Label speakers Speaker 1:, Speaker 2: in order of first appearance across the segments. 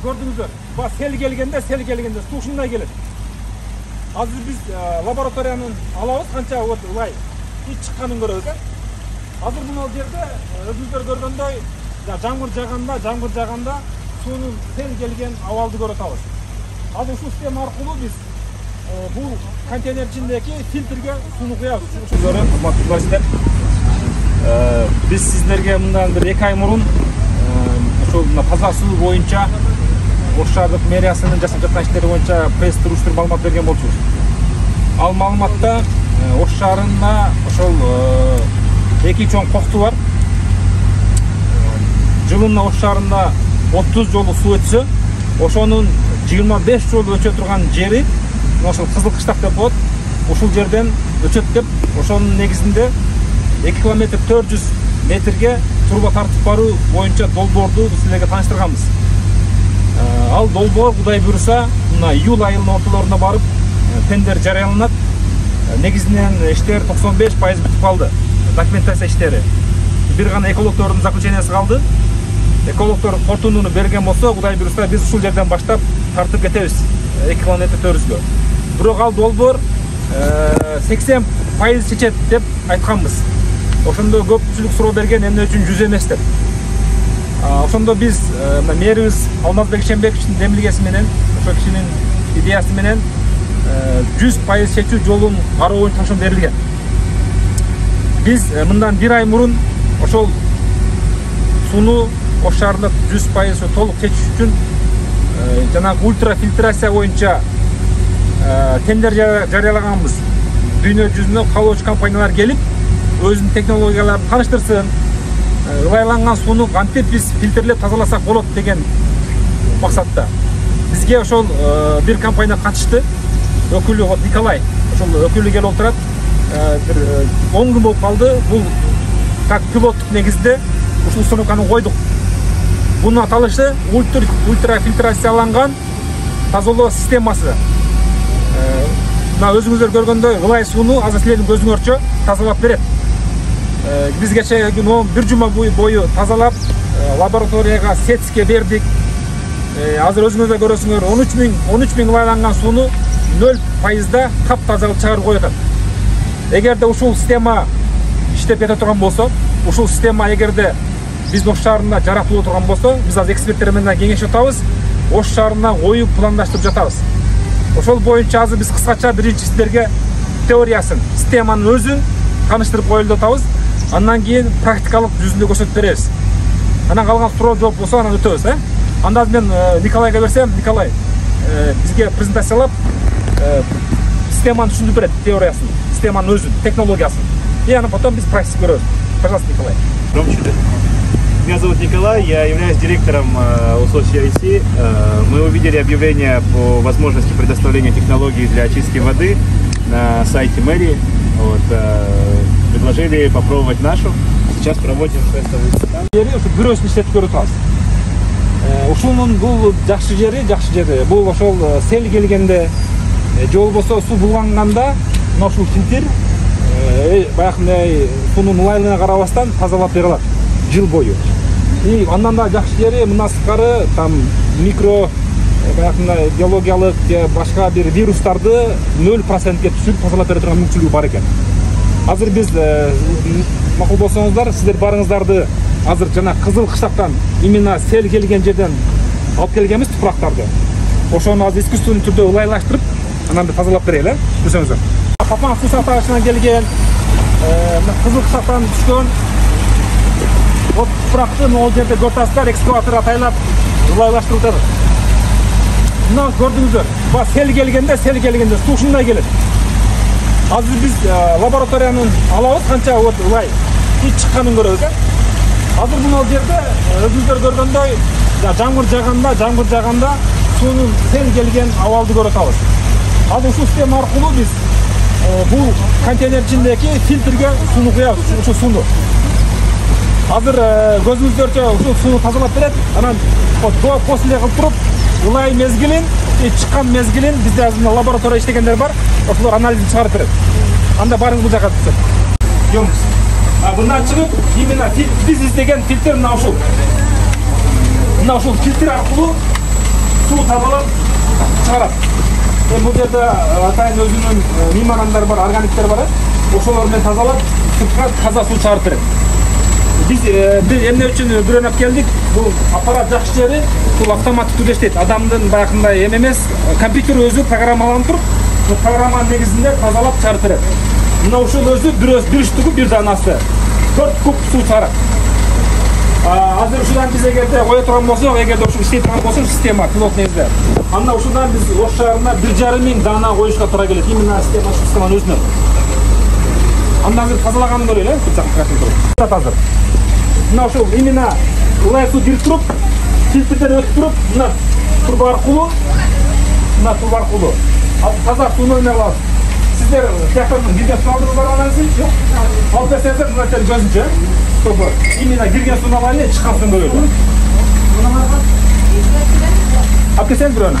Speaker 1: Gördüңүздөр. Баа сел келгенде суу ушундай келет. Азыр биз лабораториянын алабыз, канча вот ылай ич чыкканын көрөбүз. Азыр мына жерде өзүңүздөр көргөндөй жамгыр жаганда суунун сел келген абалды көрө атабыз. Азыр ушул система аркылуу биз бул контейнер ичиндеги фильтрге сууну куябыз. Урматтуу көрүүчүлөр, биз сиздерге мындан бир 2 ай мурун ошол таза суу боюнча Ош шаардык мэриясынын жасап жаткан иштери боюнча пресс-туруштур маалымат берген болчубуз. Ал маалыматта Ош шаарында ошол 2 чоң кокту бар. Жылына Ош шаарында 30 жолу суу өтсө, ошонун 25 жолу өчө турган жери ошол Кызыл Кыштак деп коет. Ушул жерден өчөт деп, ошонун негизинде 2 километр 400 метрге труба тартып баруу боюнча долбоорду силерге тааныштырганбыз. Ал долбоор Кудай буйруса, мына июль айынын ортолорунда барып, тендер жарыяланат. Негизинен иштер 95% бүтүп калды. Документация иштери. Бир гана экологдордун заключениясы калды. Экологдор кортунууну берген болсо, Кудай буйруса, биз ушул жерден баштап тартып кетебиз 2 километр 400гө. Бирок ал долбоор 80% чечет деп айтканбыз. Ошондо көпчүлүк суроо берген, эмне үчүн 100 эмес деп. Ошондо биз мэрибиз Алмазбек Ишенбековичтин демилгеси менен, ошол кишинин идеясы менен 100% чечүү жолун кароо боюнча тапшырма берилген. Биз мындан 1 ай мурун ошол сууну Ош шаарында 100% толук чечиш үчүн жанагы ультрафильтрация боюнча тендер жарыялаганбыз. Дүйнө жүзүнө калоочу компаниялар келип, өзүнүн технологияларын тааныштырсын, ылайланган сууну кантип биз фильтрлеп тазаласак болот деген максатта. Бизге ошол бир компания катышты. Өкүлү вот Николай, ошол өкүлү келип отурат. 10 күн болуп калды. Бул как пилоттук негизде ушул установканы койдук. Бунун аталышы ультрафильтрацияланган тазалоо системасы. Мына өзүңүздөр көргөндөй ылай сууну азыр силердин көзүңөрчө тазалап берет. Биз кече күн 1 жума бою тазалап, лабораторияга сетке бердик. Азыр өзүңүздөр көрөсүңөр 13 миң ылайланган сууну 0% таптаза чыгарып коюп атат. Эгерде ушул система иштеп кете турган болсо, ушул система эгерде биз Ош шаарында жаратылып турган болсо, биз азыр эксперттер менен кеңешип атабыз. Ош шаарына коюп пландаштырып жатабыз. Ошол боюнча азыр биз кыскача биринчи сиздерге теориясын, системанын өзүн тааныштырып коелу деп атабыз. Андан кийин практикалык жүзүндө көрсөтүп беребиз. Анан калган суроо жооп болсо анан өтөбүз, Анда мен Николайга берсем, Николай бизге презентациялап системаны түшүндүрүп берет, теориясын, системанын өзүн, технологиясын. И анан потом биз практика көрөбүз. Пожалуйста, Николай.
Speaker 2: Меня зовут Николай, я являюсь директором УСО-CIC. Мы увидели объявление по возможности предоставления технологий для очистки воды на сайте мэрии. Вот, предложили попробовать нашу. Сейчас проводим тестовый стан.
Speaker 1: Бирөөсүн иштетип көрүп атабыз. Ушунун бул жакшы жери. Бул ошол сел келгенде же болбосо суу булганганда мына ушул фильтр баягындай суунун ылайлыгына карабастан тазалап бере алат жыл бою. И андан да жакшы жери мына сырткары там микро баягындай биологиялык же башка бир вирустарды 0%ге түшүрүп тазалап бере турган мүмкүнчүлүгү бар экен. Азыр биз макул болсоңуздар, сиздер барыңыздарды азыр жана Кызыл Кыштактан именно сел келген жерден алып келгенбиз тупурактарды. Ошону азыр искусственный түрдө ылайлаштырып, анан бир тазалап берели, көрсөңүздөр. Папан суу сактагычынан келген, Кызыл Кыштактан түшкөн вот тупуракты могул жерде көрүп экскаватор атайлап ылайлаштырып жатат. Мына көрдүңүздөр, баа сел келгенде суу ушундай келет. Азыр биз лабораториянын алабыз, канча вот ылай ич чыкканын көрөбүз. Азыр мына жерде өзүңүздөр көргөндөй жамгыр жаганда суунун сел келген абалды көрө атабыз. Азыр ушул система аркылуу биз бул контейнер ичиндеги фильтрге сууну куябыз, ушул сууну. Азыр көзүңүздөрчө ушул сууну тазалап берет. Анан до после кылып туруп ылай мезгилин, чыккан мезгилин бизде азыр лаборатория иштегендер бар, ошолор анализин чыгарып берет. Анда барыңыз бул жака түшөт. Жолуңуз. Мындан чыгып, именно биз издеген фильтр мына ушул. Мына ушул фильтр аркылуу суу тазалап чыгарат. Бул жерде атайын өзүнүн меморандар бар, органиктер бар. Ошолор менен тазалап, сыртка таза суу чыгарып берет. Biz emne üçün bir örnek geldik. Bu aparat жақсы жери, бұл автоматтық түрде иштейт. Адамдын баягындай эмес, компьютер өзү программаланып туруп, bu программанын негизинде тазалап чыгарып берет. Мына ушул өзү bir штугу, bir данасы 4 куб суу чыгарат. Азыр ушудан биз эгерде кое турган болсок, эгерде ушул иштей турган болсо, система пилот негизде. Анда ушундан биз Ош шаарына 1,5 миң дана коюшка туура келет. Именно системанын өзүнөн. Анда азыр тазалаганын көрөлү, бул жакка каршы туруп. Азыр. Мына ушул именно улай суу кирип туруп, фильтрден өтүп туруп, мына турба аркылуу, таза сууну эме кылабыз. Сиздер тияктан кирген суу алдыңыздар анаңыз? Жок. Алып берсеңиздер, мына тер көзүнчө. Чтобы именно кирген сууну алайын, чыккан сууну көрөлү. Алып келсеңиз бирөөнү.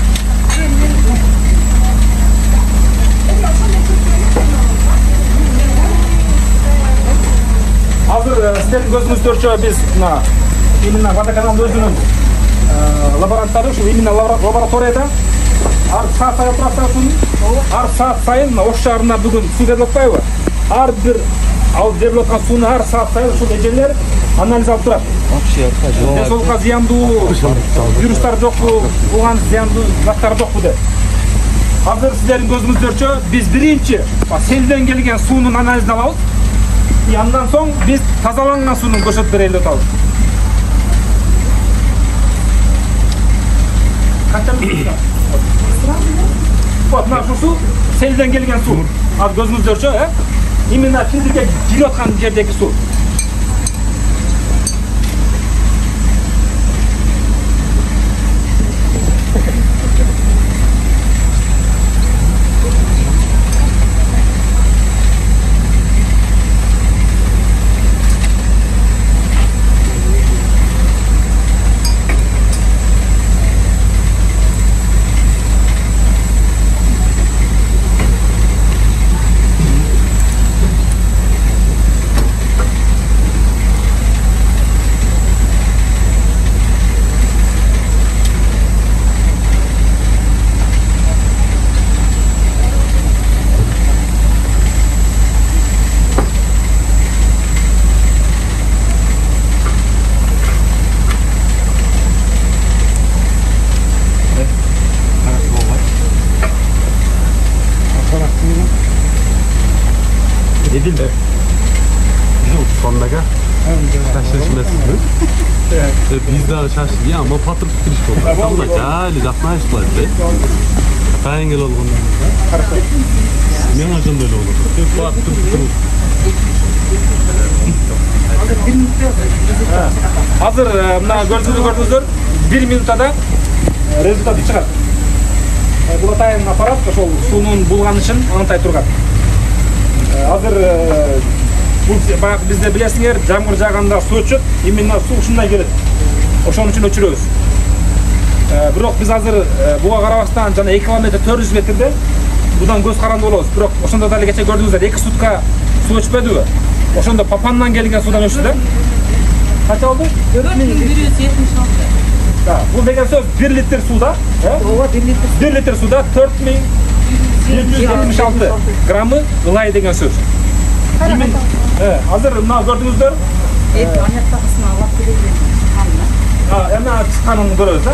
Speaker 1: Hazır sizlerin gözünüzdörçө biz именно водоканалдын өзүнүн лаборанттары ушул именно лабораторияда ар саат сайын турат, ар саат сайын Ош шаарына бүгүн суу берип атпайбы? Ар бир алып берип аткан сууну ар саат сайын ушул эжелер анализ алып турат. Денсаулыкка зыяндуу вирустар жокпу, буган зыяндуу заттар жокпу деп. Азыр сиздердин көзүңүздөрчө биз биринчи селден келген суунун анализин алабыз. Андан соң biz тазаланган сууну көрсөтүп берели деп атабыз. Вот, мына ушул суу селден келген суу. Ал көзүңүздөрчө, именно фильтрге кирип аткан жердеги суу.
Speaker 3: Edildi. Sonraga şaşırtmasın. Biz daha şaşırdı ama patır tutmuş oldu. Tamam da cali yapmayışlar de. Kayan gel olgun. Men açın böyle olur. Patır tutmuş.
Speaker 1: Hazır mına gördünüzdür. 1 минутада результат чыгат. Бул атайын аппарат ошол суунун булган ишин аныктай турган. Азыр бул баягы бизде билесиңер, жамгыр жааганда суу өчөт, именно суу ушундай келет. Ошон үчүн өчүрөбүз. Бирок биз азыр буга карабастан жана 2 километр 400 метрде будан көз каранды болобуз. Бирок ошондо дали кече көрдүңүздөр, 2 сутка суу өчпөдүбү? Ошондо Папандан келген суудан өчтү да. Канча болду? 4176. Бул деген сөз 1 литр сууда, ооба 1 литр сууда 4176 граммы ылай деген сөз. Азыр мына көрдүңүздөр.
Speaker 4: Аяктагысын алып келген.
Speaker 1: Эми чыкканын көрөбүз,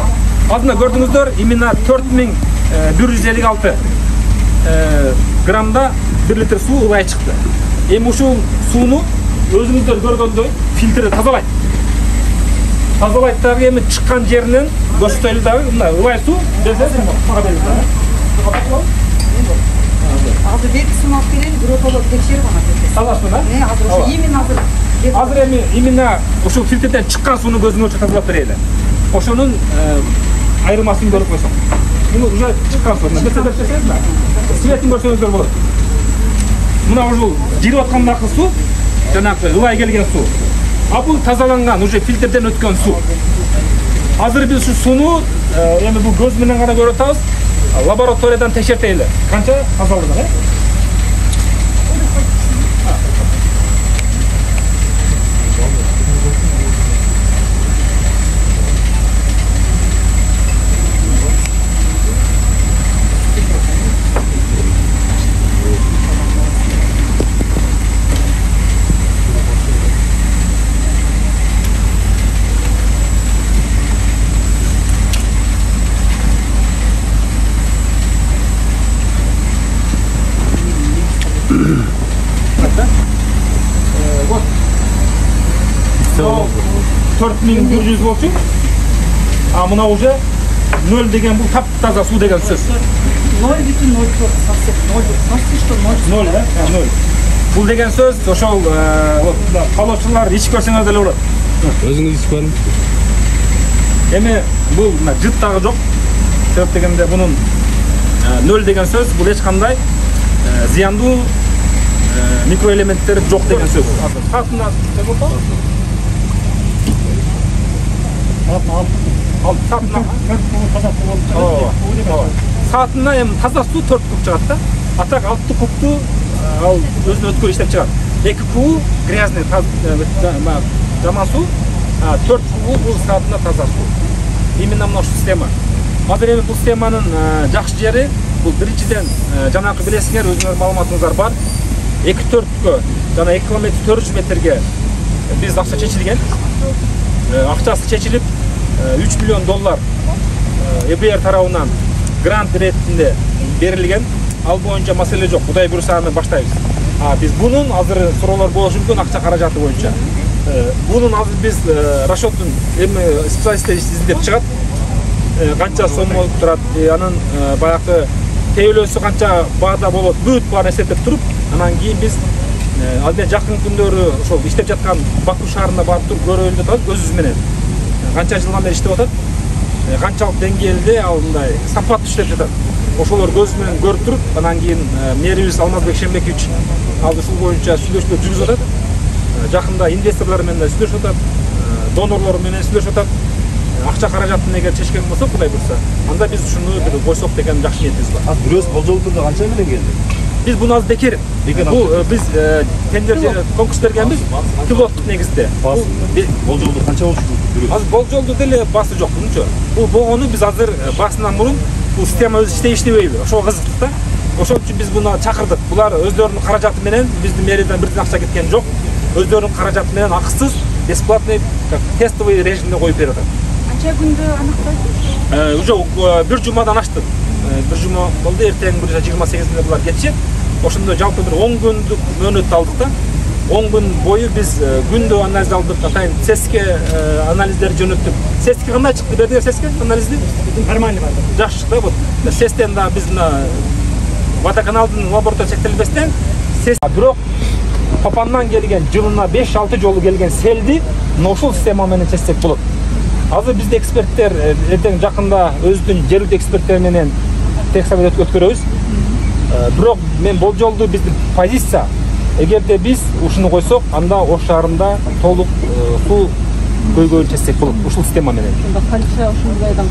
Speaker 1: Азына көрдүңүздөр, именно 4156 граммда 1 литр суу ылай чыкты. Эми ушул сууну өзүңүздөр көргөндөй фильтри тазалайт. Тазалайт дагы эми чыккан жеринен көрсөтөлү дагы мына ылай суу берсеңиз кара берип да.
Speaker 4: Азыр версиясын алып келели, бирөө толук текшерип ана берсеңиз.
Speaker 1: Тазасызбы да?
Speaker 4: Азыр ошо именно
Speaker 1: Азыр эми именно ушул фильтрден чыккан сууну көзүңөрчө тазалап берели. Ошонун айырмасын көрүп койсоң. Муну уже чыккан суу. Берсеңиз да. Светин көрсөңүздөр болот. Мына ушул кирип аткандагы суу, жанагы ылай келген суу. А бул тазаланган, уже фильтрден өткөн суу. Азыр биз ушу сууну эми бул көз менен гана көрүп атабыз. Лабораториядан текшертели. Канча тазаланган, 4100 болчу. А мына уже 0 деген бул таптаза суу деген сөз.
Speaker 4: 0,0 совсем 0. Почти что 0.
Speaker 1: 0, да? 0. Бул деген сөз ошол калоочулар ичип көрсөңөр деле болот.
Speaker 3: Өзүңүз ичип көрүңүз.
Speaker 1: Эми бул жыт дагы жок. Себеп дегенде бунун 0 деген сөз бул эч кандай зыяндуу микроэлементтер жок деген сөз. Саатына саатына эми таза суу 4 куб чыгат да. А так 6 кубту ал өзүнө өткөрүп иштеп чыгат. 2 кубу грязный жаман суу, 4 кубу бул саатына таза суу. Именно мына ушул система. Азыр эми бул системанын жакшы жери бул биринчиден жанакы билесиңер, өзүңөр маалыматыңыздар бар. 2-4кө жана 2 километр 400 метрге биз акча чечилген. Акчасы чечилип $3 миллион ЭБР тарабынан грант иретинде берилген. Ал боюнча маселе жок. Кудай буйруса аны баштайбыз. Биз бунун азыр суроолор болушу мүмкүн акча каражаты боюнча. Бунун азыр биз расчётун эми специалисттер издеп чыгат. Канча соммо турат, анын баягы тейлөөсү канча баада болот, бүт баарын эсептеп туруп, анан кийин биз алдын жакын күндөрү ошол иштеп жаткан Баку шаарына барып туруп көрөлү деп атабыз көзүбүз менен. Канча жылдан бери иштеп атат, канчалык деңгээлде ал мындай сапаттуу иштеп жатат. Ошолор көзүбүз менен көрүп туруп, анан кийин мэрибиз Алмазбек Шембекович ал ушул боюнча сүйлөшүүлөр жүргүзүп атат. Жакында инвесторлор менен да сүйлөшүп атат, донорлор менен сүйлөшүп атат. Акча каражатын эгер чечкен болсок, кудай буйруса, анда биз ушуну бир койсок деген жакшы ниетибиз бар.
Speaker 5: Азыр бирөөсү болжол турду канча менен келди?
Speaker 1: Биз буну азыр бекер. Бул биз тендер конкурс бергенбиз пилоттук негизде.
Speaker 5: Болжолду канча болчу?
Speaker 1: Азыр болжолду деле басы жок, мынча. Бул болгону биз азыр басынан мурун бул система өзү иштейбейби? Ошол кызыктык да. Ошол үчүн биз буну чакырдык. Булар өздөрүнүн каражаты менен, биздин мэриядан бирден акча кеткен жок. Өздөрүнүн каражаты менен акысыз, бесплатный, тестовый режимде коюп берип атат.
Speaker 4: Канча күндө аныктайсыз?
Speaker 1: Уже бир жумадан ашты. Бир жума болду, эртең 28-inde булар кетишет. Ошондо жалпы бир 10 күндүк мөөнөт алдык да. 10 күн бою биз күндө анализ алдык, атайын сеске анализдер жөнөттүк. Сеске кандай чыкты, бердиңер сеске анализди? Нормально бар. Жакшы чыкты, вот. Сестен да биз водоканалдын лаборатория чектелбестен сес. Бирок Папандан келген жылына 5-6 жолу келген селди ошол система менен чечсек болот. Азыр бизде эксперттер эртең жакында өзүнүн жергиликтүү эксперттер менен техсовет өткөрөбүз. Бирок мен болжолду биздин позиция, эгерде биз ушуну койсок, анда Ош шаарында толук суу көйгөйүн чечсек болот ушул система менен.
Speaker 4: Канча ушундай адам